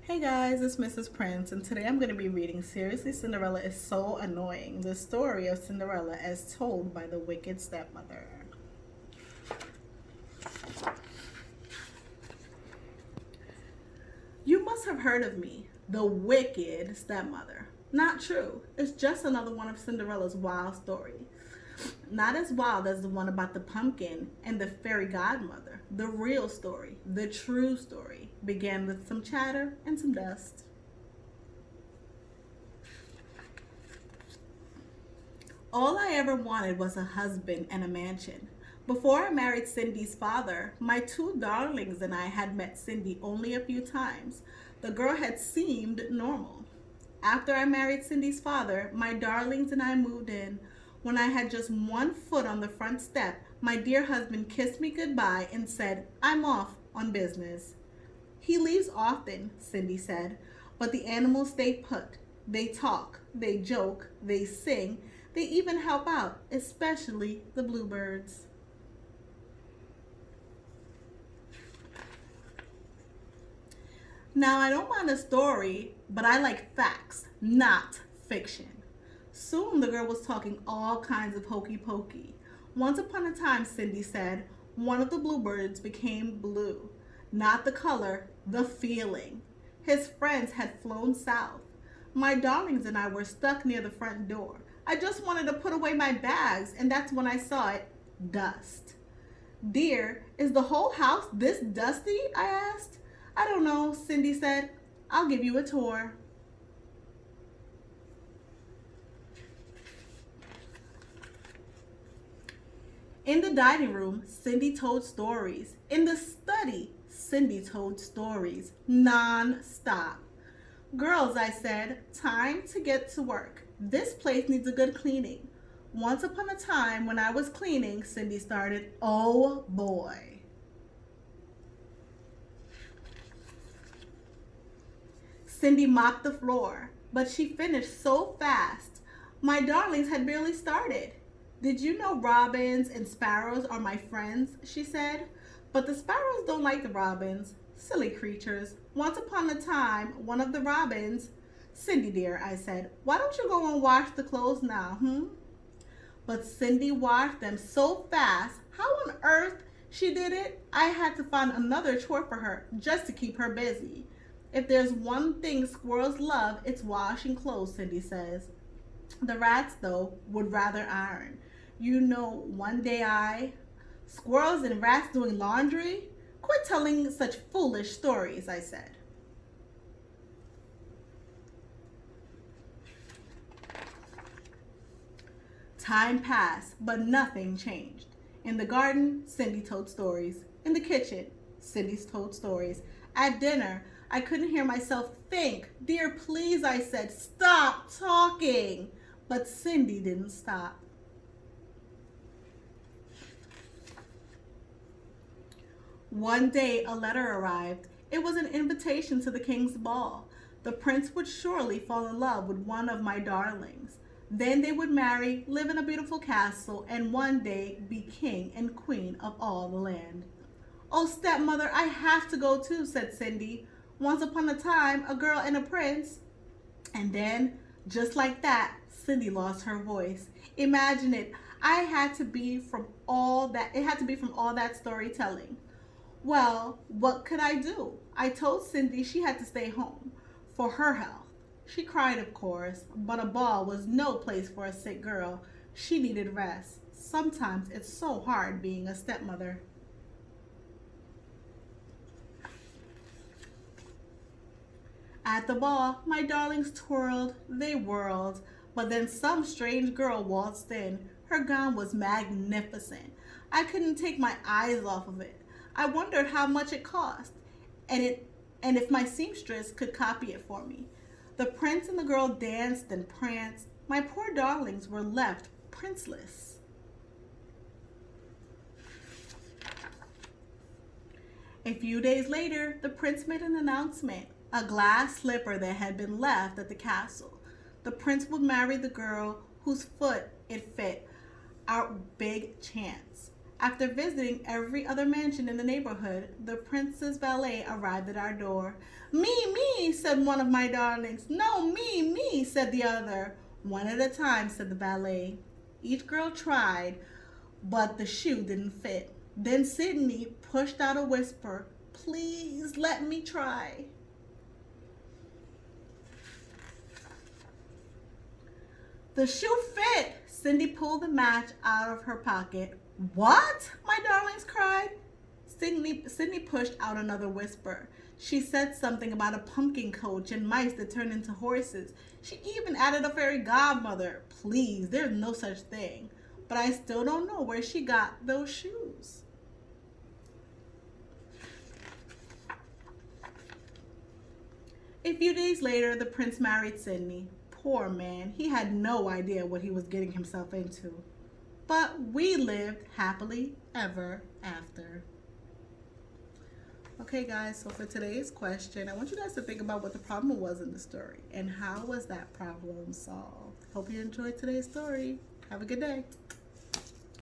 Hey guys, it's Mrs. Prince, and today I'm going to be reading Seriously, Cinderella is So Annoying, the story of Cinderella as told by the wicked stepmother. You must have heard of me, the wicked stepmother. Not true. It's just another one of Cinderella's wild stories. Not as wild as the one about the pumpkin and the fairy godmother. The real story, the true story, began with some chatter and some dust. All I ever wanted was a husband and a mansion. Before I married Cindy's father, my two darlings and I had met Cindy only a few times. The girl had seemed normal. After I married Cindy's father, my darlings and I moved in. When I had just one foot on the front step, my dear husband kissed me goodbye and said, "I'm off on business." "He leaves often," Cindy said, "but the animals stay put. They talk, they joke, they sing, they even help out, especially the bluebirds." Now, I don't mind a story, but I like facts, not fiction. Soon the girl was talking all kinds of hokey pokey. Once upon a time, Cindy said, one of the bluebirds became blue. Not the color, the feeling. His friends had flown south. My darlings and I were stuck near the front door. I just wanted to put away my bags, and that's when I saw it, dust. "Dear, is the whole house this dusty?" I asked. "I don't know," Cindy said. "I'll give you a tour." In the dining room, Cindy told stories. In the study, Cindy told stories non-stop. "Girls," I said, "time to get to work. This place needs a good cleaning." "Once upon a time when I was cleaning," Cindy started, "oh boy." Cindy mopped the floor, but she finished so fast. My darlings had barely started. "Did you know robins and sparrows are my friends?" she said. "But the sparrows don't like the robins. Silly creatures. Once upon a time, one of the robins—" "Cindy, dear," I said, "why don't you go and wash the clothes now, But Cindy washed them so fast. How on earth she did it? I had to find another chore for her just to keep her busy. "If there's one thing squirrels love, it's washing clothes," Cindy says. "The rats, though, would rather iron. You know, one day squirrels and rats doing laundry? Quit telling such foolish stories," I said. Time passed, but nothing changed. In the garden, Cindy told stories. In the kitchen, Cindy told stories. At dinner, I couldn't hear myself think. "Dear, please," I said, "stop talking." But Cindy didn't stop. One day, a letter arrived. It was an invitation to the king's ball. The prince would surely fall in love with one of my darlings. Then they would marry, live in a beautiful castle, and one day be king and queen of all the land. "Oh, stepmother, I have to go too," said Cindy. "Once upon a time, a girl and a prince." And then, just like that, Cindy lost her voice. Imagine it. It had to be from all that storytelling. Well, what could I do? I told Cindy she had to stay home for her health. She cried, of course, but a ball was no place for a sick girl. She needed rest. Sometimes it's so hard being a stepmother. At the ball, my darlings twirled, they whirled, but then some strange girl waltzed in. Her gown was magnificent. I couldn't take my eyes off of it. I wondered how much it cost, and if my seamstress could copy it for me. The prince and the girl danced and pranced. My poor darlings were left princeless. A few days later, the prince made an announcement. A glass slipper that had been left at the castle. The prince would marry the girl whose foot it fit. Our big chance. After visiting every other mansion in the neighborhood, the prince's valet arrived at our door. Me, said one of my darlings. No, me, said the other. One at a time, said the valet. Each girl tried, but the shoe didn't fit. Then Sydney pushed out a whisper. Please let me try. The shoe fit. Cindy pulled the match out of her pocket. What? My darlings cried. Sydney pushed out another whisper. She said something about a pumpkin coach and mice that turned into horses. She even added a fairy godmother. Please, there's no such thing. But I still don't know where she got those shoes. A few days later, the prince married Sydney. Poor man, he had no idea what he was getting himself into. But we lived happily ever after. Okay guys, so for today's question, I want you guys to think about what the problem was in the story and how was that problem solved. Hope you enjoyed today's story. Have a good day.